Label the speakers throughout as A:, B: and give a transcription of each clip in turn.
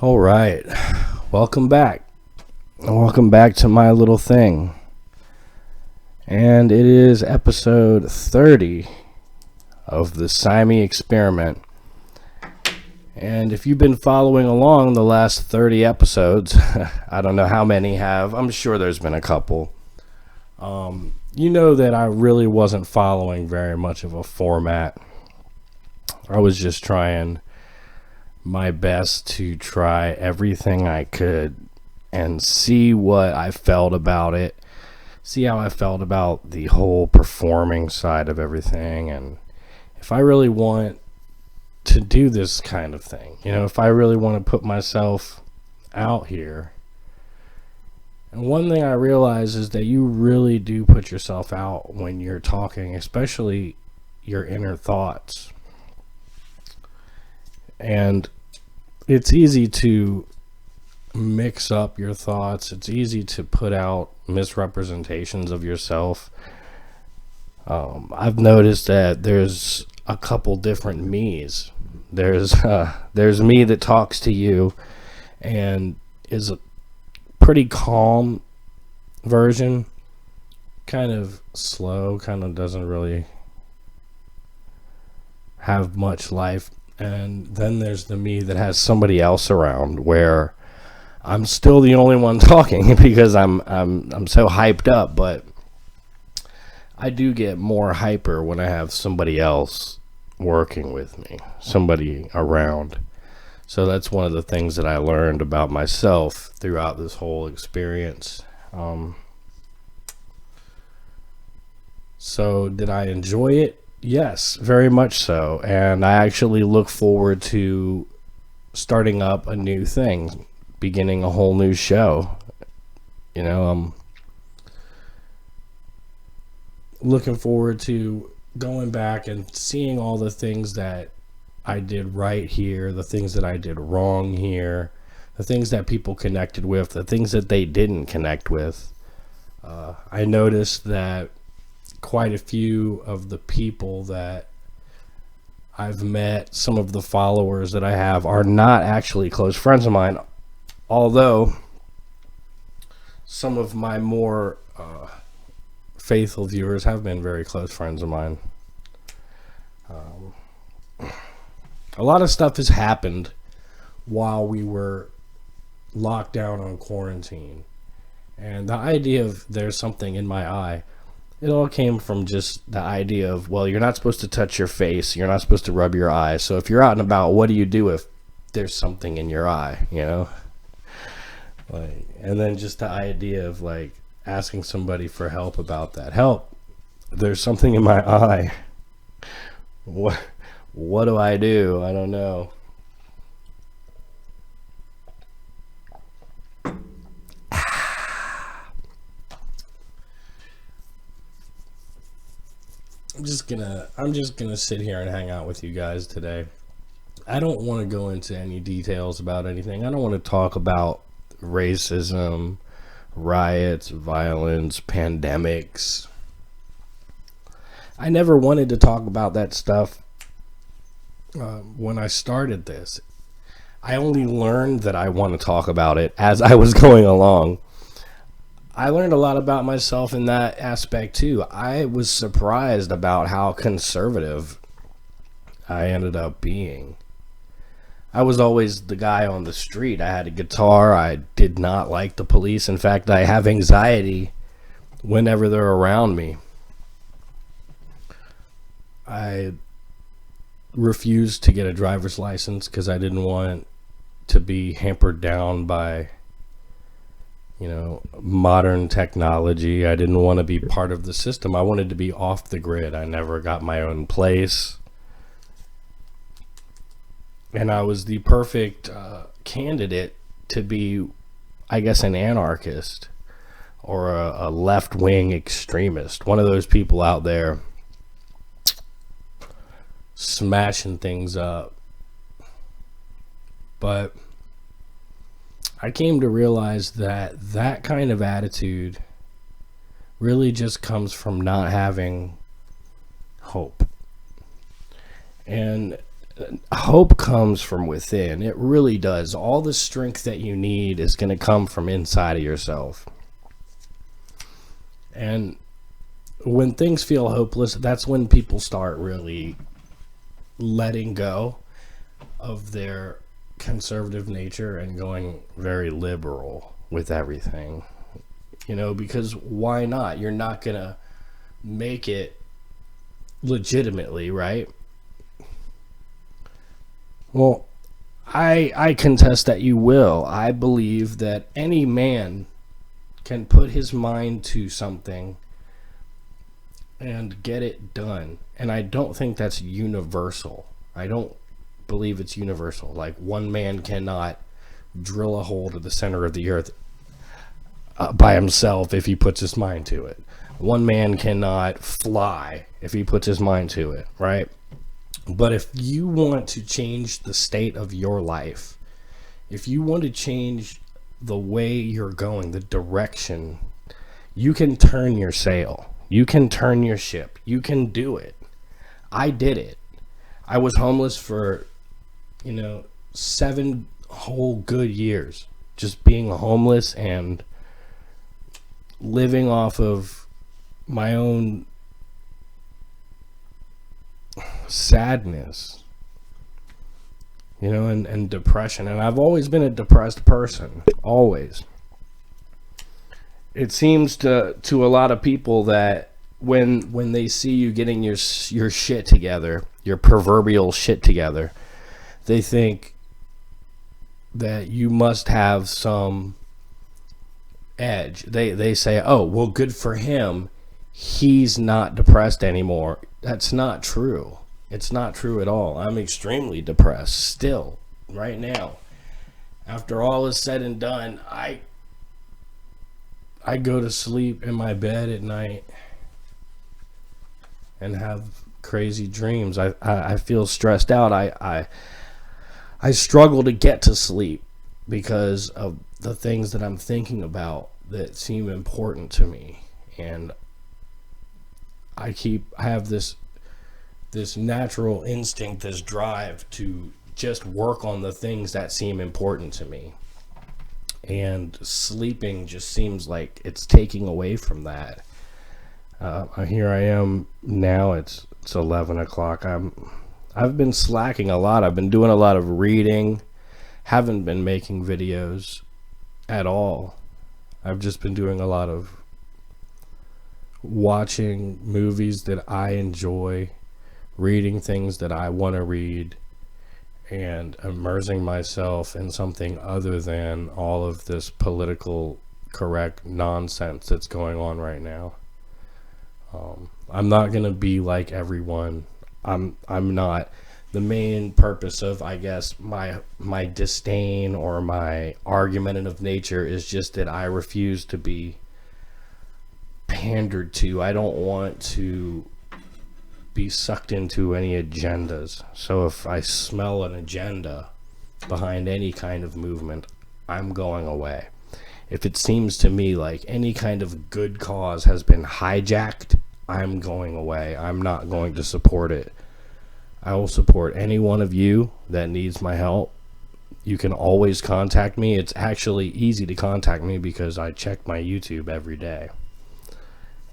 A: All right, welcome back. Welcome back to my little thing. And it is episode 30 of the TSIME experiment. And if you've been following along the last 30 episodes, I don't know how many have. I'm sure there's been a couple. You know that I really wasn't following very much of a format. I was just trying my best to try everything I could and see what I felt about it. See how I felt about the whole performing side of everything, and if I really want to do this kind of thing, if I really want to put myself out here. And one thing I realize is that you really do put yourself out when you're talking, especially your inner thoughts. And it's easy to mix up your thoughts. It's easy to put out misrepresentations of yourself. I've noticed that there's a couple different me's. There's me that talks to you and is a pretty calm version, kind of slow, kind of doesn't really have much life. And then there's the me that has somebody else around, where I'm still the only one talking because I'm so hyped up, but I do get more hyper when I have somebody else working with me, somebody around. So that's one of the things that I learned about myself throughout this whole experience. So did I enjoy it? Yes, very much so. And I actually look forward to starting up a new thing, beginning a whole new show. I'm looking forward to going back and seeing all the things that I did right here, the things that I did wrong here, the things that people connected with, the things that they didn't connect with. I noticed that quite a few of the people that I've met, some of the followers that I have, are not actually close friends of mine, although some of my more faithful viewers have been very close friends of mine. A lot of stuff has happened while we were locked down on quarantine, and the idea of there's something in my eye, it all came from just the idea of, well, you're not supposed to touch your face, you're not supposed to rub your eyes, so if you're out and about, what do you do if there's something in your eye, and then just the idea of asking somebody for help about that. Help, there's something in my eye. What do? I don't know. I'm just gonna sit here and hang out with you guys today. I don't want to go into any details about anything. I don't want to talk about racism, riots, violence, pandemics. I never wanted to talk about that stuff when I started this. I only learned that I want to talk about it as I was going along. I learned a lot about myself in that aspect too. I was surprised about how conservative I ended up being. I was always the guy on the street. I had a guitar. I did not like the police. In fact, I have anxiety whenever they're around me. I refused to get a driver's license because I didn't want to be hampered down by modern technology. I didn't want to be part of the system. I wanted to be off the grid. I never got my own place. And I was the perfect candidate to be, I guess, an anarchist or a left-wing extremist. One of those people out there smashing things up. But I came to realize that that kind of attitude really just comes from not having hope. And hope comes from within. It really does. All the strength that you need is going to come from inside of yourself. And when things feel hopeless, that's when people start really letting go of their conservative nature and going very liberal with everything. You know, because why not? You're not going to make it legitimately, right? Well, I contest that you will. I believe that any man can put his mind to something and get it done. And I don't think that's universal. I don't believe it's universal. Like, one man cannot drill a hole to the center of the earth by himself if he puts his mind to it. One man cannot fly if he puts his mind to it, right? But if you want to change the state of your life, if you want to change the way you're going, the direction, you can turn your sail. You can turn your ship. You can do it. I did it. I was homeless for, 7 whole good years. Just being homeless and living off of my own sadness, and depression. And I've always been a depressed person, always. It seems to a lot of people that when they see you getting your shit together, your proverbial shit together, they think that you must have some edge. They say, oh, well, good for him, he's not depressed anymore. That's not true. It's not true at all. I'm extremely depressed still, right now. After all is said and done, I go to sleep in my bed at night and have crazy dreams. I feel stressed out. I struggle to get to sleep because of the things that I'm thinking about that seem important to me. And I have this natural instinct, this drive to just work on the things that seem important to me. And sleeping just seems like it's taking away from that. Here I am now. It's 11 o'clock. I've been slacking a lot. I've been doing a lot of reading. Haven't been making videos at all. I've just been doing a lot of watching movies that I enjoy, reading things that I want to read, and immersing myself in something other than all of this political correct nonsense that's going on right now. I'm not going to be like everyone. I'm not. The main purpose of, I guess, my disdain or my argumentative nature is just that I refuse to be pandered to. I don't want to be sucked into any agendas. So if I smell an agenda behind any kind of movement, I'm going away. If it seems to me like any kind of good cause has been hijacked, I'm going away. I'm not going to support it. I will support any one of you that needs my help. You can always contact me. It's actually easy to contact me because I check my YouTube every day.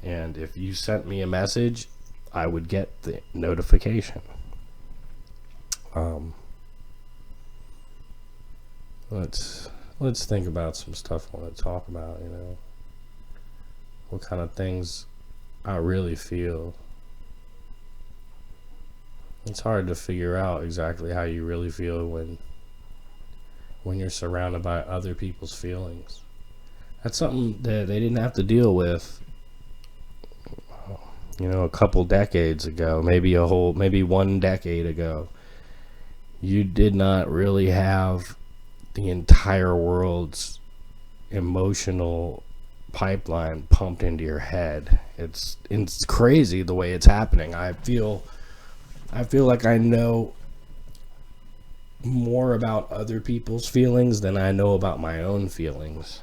A: And if you sent me a message, I would get the notification. Let's think about some stuff I want to talk about, what kind of things I really feel. It's hard to figure out exactly how you really feel when you're surrounded by other people's feelings. That's something that they didn't have to deal with, a couple decades ago, maybe 1 decade ago. You did not really have the entire world's emotional pipeline pumped into your head. It's crazy the way it's happening. I feel like I know more about other people's feelings than I know about my own feelings.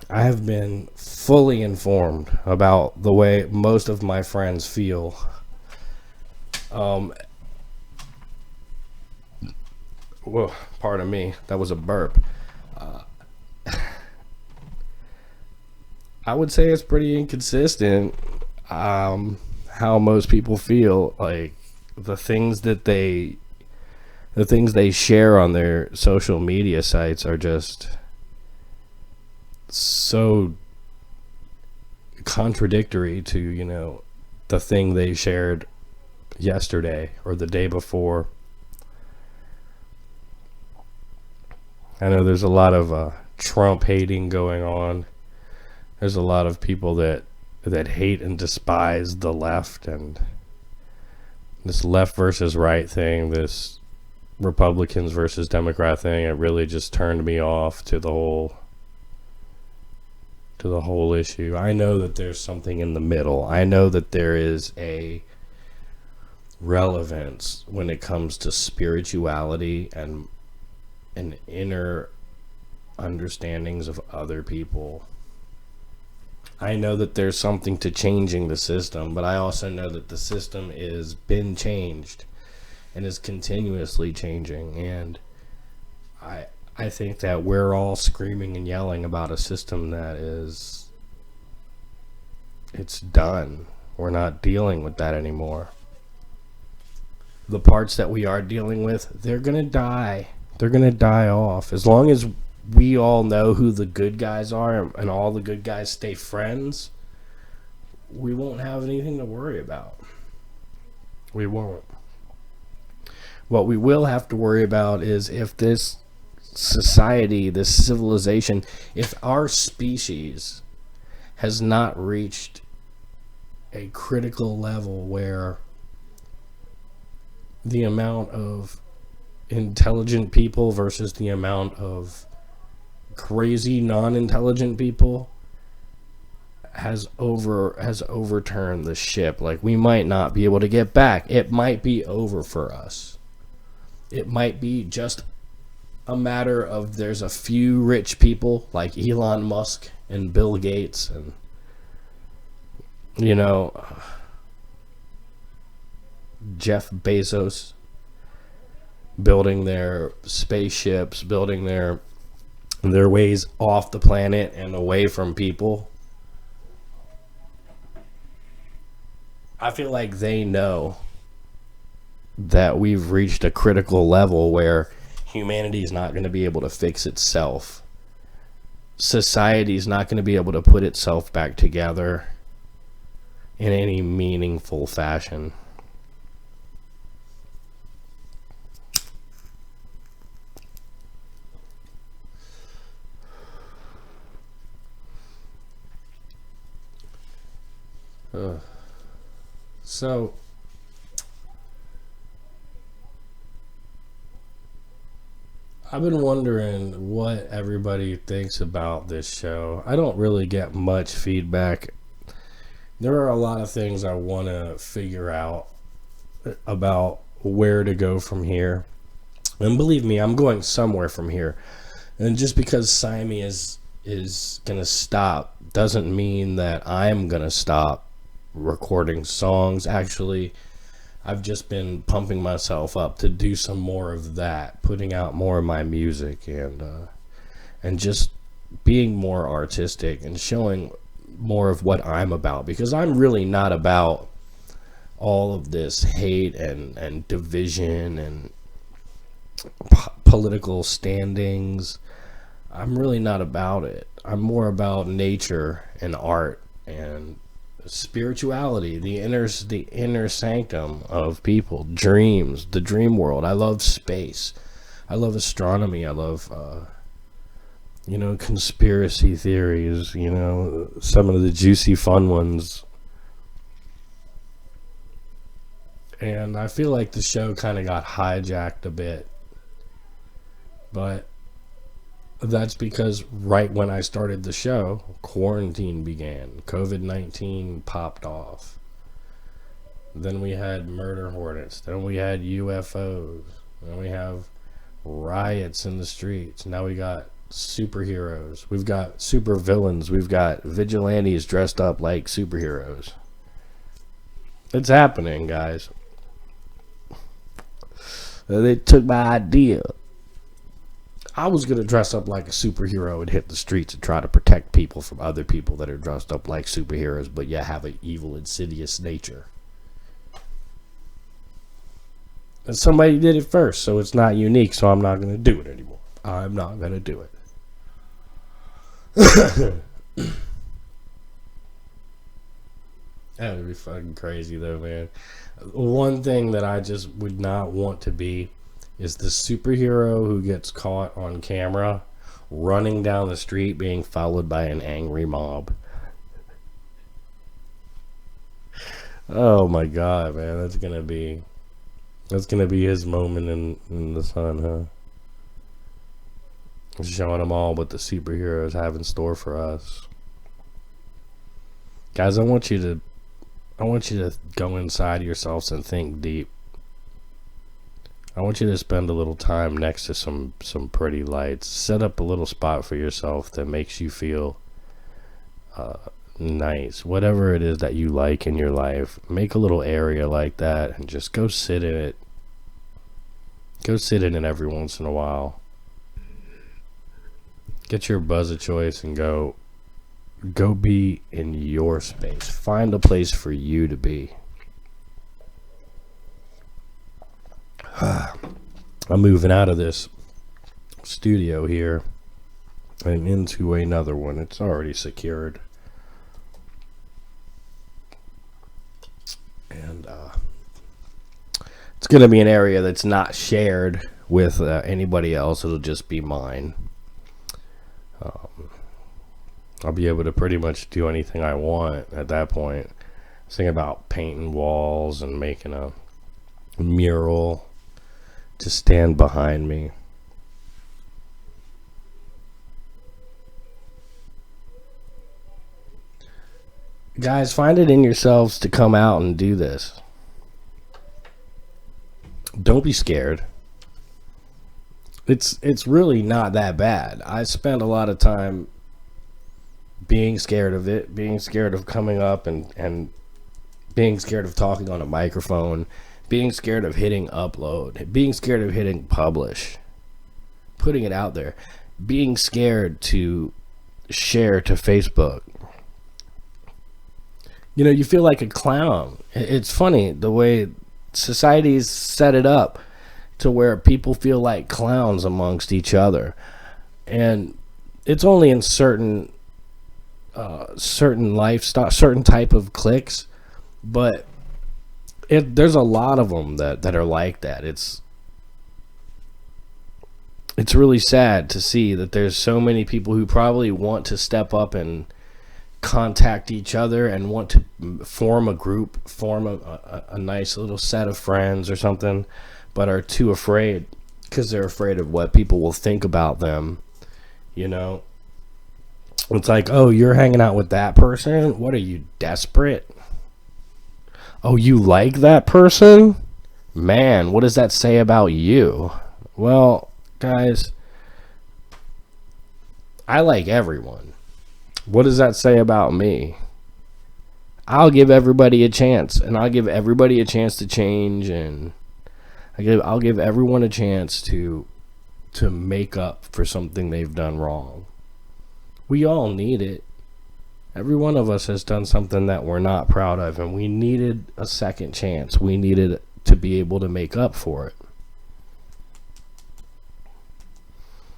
A: I have been fully informed about the way most of my friends feel. Um, well, pardon me, that was a burp. Uh, I would say it's pretty inconsistent. How most people feel, like the things that they share on their social media sites are just so contradictory to, the thing they shared yesterday or the day before. I know there's a lot of Trump hating going on. There's a lot of people that hate and despise the left, and this left versus right thing, this Republicans versus Democrat thing, it really just turned me off to the whole issue. I know that there's something in the middle. I know that there is a relevance when it comes to spirituality and inner understandings of other people. I know that there's something to changing the system, but I also know that the system is been changed and is continuously changing, and I think that we're all screaming and yelling about a system that it's done. We're not dealing with that anymore. The parts that we are dealing with, they're gonna die. They're gonna die off. As long as we all know who the good guys are and all the good guys stay friends, we won't have anything to worry about. We won't. What we will have to worry about is if this society, this civilization, if our species has not reached a critical level where the amount of intelligent people versus the amount of crazy non-intelligent people has overturned the ship. Like, we might not be able to get back. It might be over for us. It might be just a matter of there's a few rich people like Elon Musk and Bill Gates and Jeff Bezos building their spaceships, building their ways off the planet and away from people. I feel like they know that we've reached a critical level where humanity is not going to be able to fix itself. Society is not going to be able to put itself back together in any meaningful fashion. So I've been wondering what everybody thinks about this show. I don't really get much feedback. There are a lot of things I want to figure out about where to go from here. And believe me, I'm going somewhere from here. And just because TSIME is going to stop doesn't mean that I'm going to stop recording songs. Actually, I've just been pumping myself up to do some more of that, putting out more of my music and just being more artistic and showing more of what I'm about, because I'm really not about all of this hate and division and political standings. I'm really not about it. I'm more about nature and art and spirituality, the inner sanctum of people, dreams, the dream world. I love space. I love astronomy. I love conspiracy theories, some of the juicy fun ones. And I feel like the show kind of got hijacked a bit. But that's because right when I started the show, quarantine began. COVID-19 popped off. Then we had murder hornets. Then we had UFOs. Then we have riots in the streets. Now we got superheroes. We've got super villains. We've got vigilantes dressed up like superheroes. It's happening, guys. They took my idea. I was going to dress up like a superhero and hit the streets and try to protect people from other people that are dressed up like superheroes, but yet have an evil, insidious nature. And somebody did it first, so it's not unique, so I'm not going to do it anymore. I'm not going to do it. That would be fucking crazy, though, man. One thing that I just would not want to be is the superhero who gets caught on camera running down the street being followed by an angry mob. Oh my god, man, that's gonna be his moment in the sun, huh? Showing them all what the superheroes have in store for us. Guys, I want you to go inside yourselves and think deep. I want you to spend a little time next to some pretty lights. Set up a little spot for yourself that makes you feel nice. Whatever it is that you like in your life, make a little area like that and just go sit in it. Go sit in it every once in a while. Get your buzz of choice and go be in your space. Find a place for you to be. I'm moving out of this studio here and into another one. It's already secured. And it's going to be an area that's not shared with anybody else. It'll just be mine. I'll be able to pretty much do anything I want at that point. I was thinking about painting walls and making a mural to stand behind me. Guys, find it in yourselves to come out and do this. Don't be scared. It's really not that bad. I spent a lot of time being scared of it, being scared of coming up and being scared of talking on a microphone, being scared of hitting upload, being scared of hitting publish, putting it out there, being scared to share to Facebook. You know, you feel like a clown. It's funny the way society's set it up to where people feel like clowns amongst each other. And it's only in certain lifestyle, certain type of cliques, but there's a lot of them that are like that. It's really sad to see that there's so many people who probably want to step up and contact each other and want to form a group, form a nice little set of friends or something, but are too afraid because they're afraid of what people will think about them. You know, it's like, oh, you're hanging out with that person? What are you, desperate? Oh, you like that person? Man, what does that say about you? Well, guys, I like everyone. What does that say about me? I'll give everybody a chance, and I'll give everybody a chance to change, and I'll give everyone a chance to make up for something they've done wrong. We all need it. Every one of us has done something that we're not proud of, and we needed a second chance. We needed to be able to make up for it.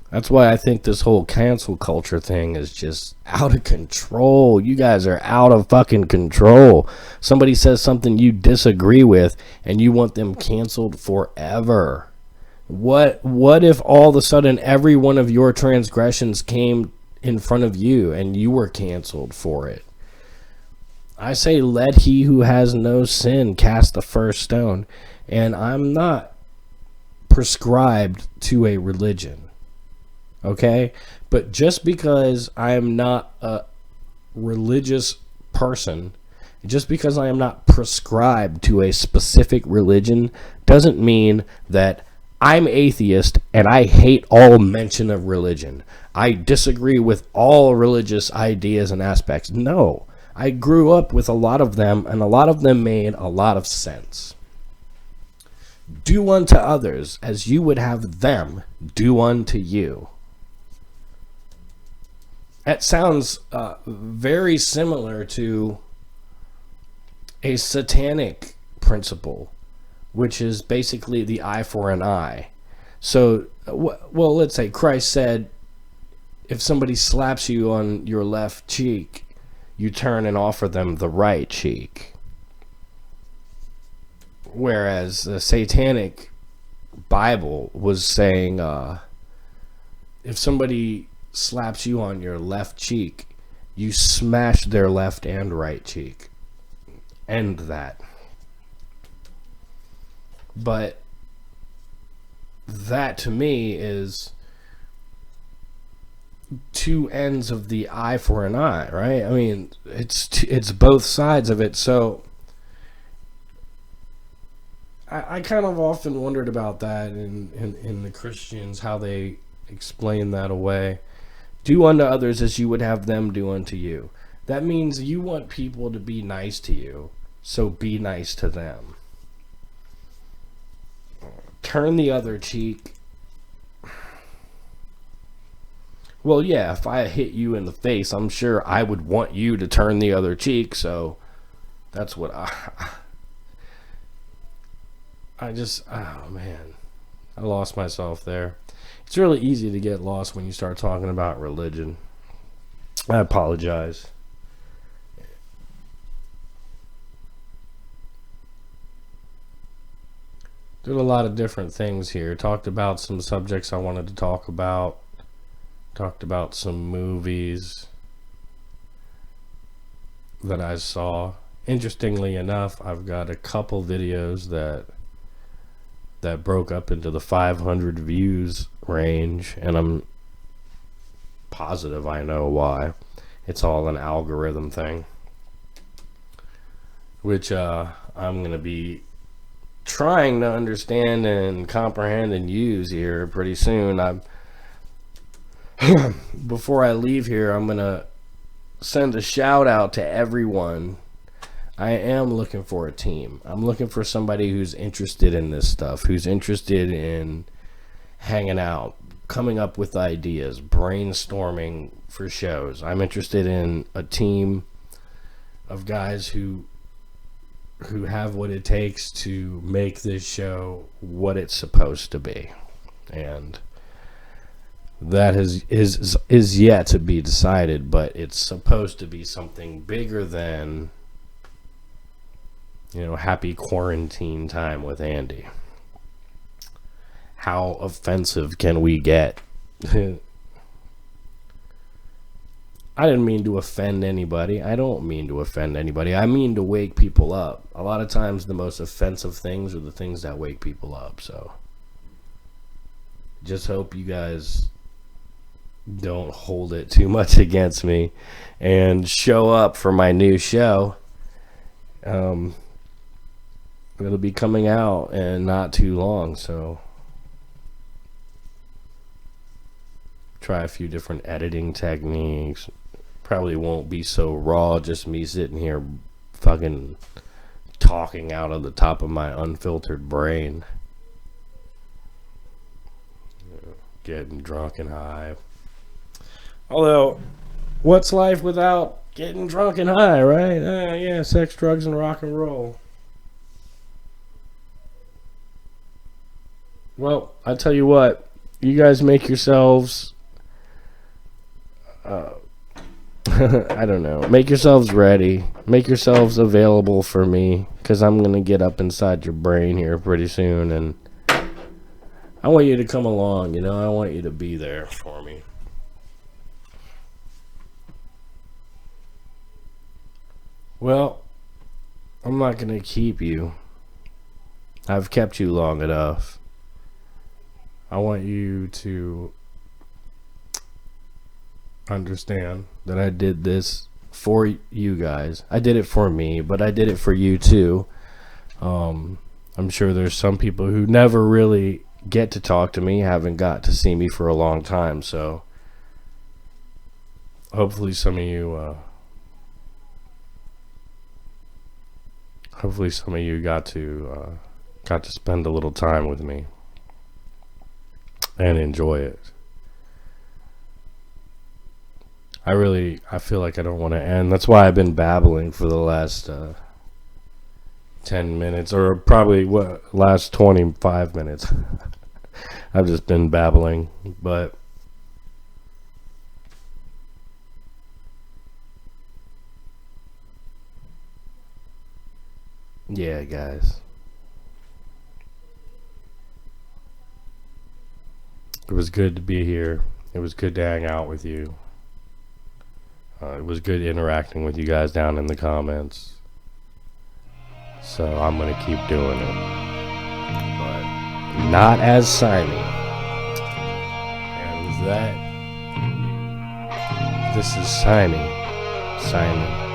A: That's why I think this whole cancel culture thing is just out of control. You guys are out of fucking control. Somebody says something you disagree with, and you want them canceled forever. What if all of a sudden every one of your transgressions came in front of you and you were canceled for it? I say, let he who has no sin cast the first stone. And I'm not prescribed to a religion. Okay, but just because I am not a religious person, just because I am not prescribed to a specific religion, doesn't mean that I'm atheist and I hate all mention of religion. I disagree with all religious ideas and aspects. No, I grew up with a lot of them, and a lot of them made a lot of sense. Do unto others as you would have them do unto you. That sounds very similar to a satanic principle, which is basically the eye for an eye. So, well, let's say Christ said, if somebody slaps you on your left cheek, you turn and offer them the right cheek. Whereas the satanic Bible was saying, if somebody slaps you on your left cheek, you smash their left and right cheek. End that. But that to me is two ends of the eye for an eye, right? I mean, it's both sides of it. So I kind of often wondered about that in the Christians, how they explain that away. Do unto others as you would have them do unto you. That means you want people to be nice to you, so be nice to them. Turn the other cheek. Well, yeah, if I hit you in the face, I'm sure I would want you to turn the other cheek, so that's what I just, oh man, I lost myself there. It's really easy to get lost when you start talking about religion. I apologize. Did a lot of different things here. Talked about some subjects I wanted to talk about. Talked about some movies that I saw. Interestingly enough, I've got a couple videos that broke up into the 500 views range, and I'm positive I know why. It's all an algorithm thing, which I'm going to be trying to understand and comprehend and use here pretty soon. Before I leave here, I'm going to send a shout out to everyone. I am looking for a team. I'm looking for somebody who's interested in this stuff, who's interested in hanging out, coming up with ideas, brainstorming for shows. I'm interested in a team of guys who have what it takes to make this show what it's supposed to be. And that is yet to be decided, but it's supposed to be something bigger than, happy quarantine time with Andy. How offensive can we get? I didn't mean to offend anybody. I don't mean to offend anybody. I mean to wake people up. A lot of times the most offensive things are the things that wake people up. So just hope you guys don't hold it too much against me and show up for my new show. It'll be coming out in not too long, so try a few different editing techniques. Probably won't be so raw, just me sitting here fucking talking out of the top of my unfiltered brain. Getting drunk and high. Although, what's life without getting drunk and high, right? Yeah, sex, drugs, and rock and roll. Well, I tell you what, you guys make yourselves, I don't know, make yourselves ready, make yourselves available for me, because I'm going to get up inside your brain here pretty soon, and I want you to come along, I want you to be there for me. Well, I'm not going to keep you. I've kept you long enough. I want you to understand that I did this for you guys. I did it for me, but I did it for you too. I'm sure there's some people who never really get to talk to me, haven't got to see me for a long time, so hopefully some of you got to got to spend a little time with me and enjoy it. I feel like I don't want to end. That's why I've been babbling for the last 10 minutes, or probably last 25 minutes. I've just been babbling, but yeah, guys. It was good to be here. It was good to hang out with you. It was good interacting with you guys down in the comments. So I'm going to keep doing it. But not as SIME. And with that, this is SIME. Simon.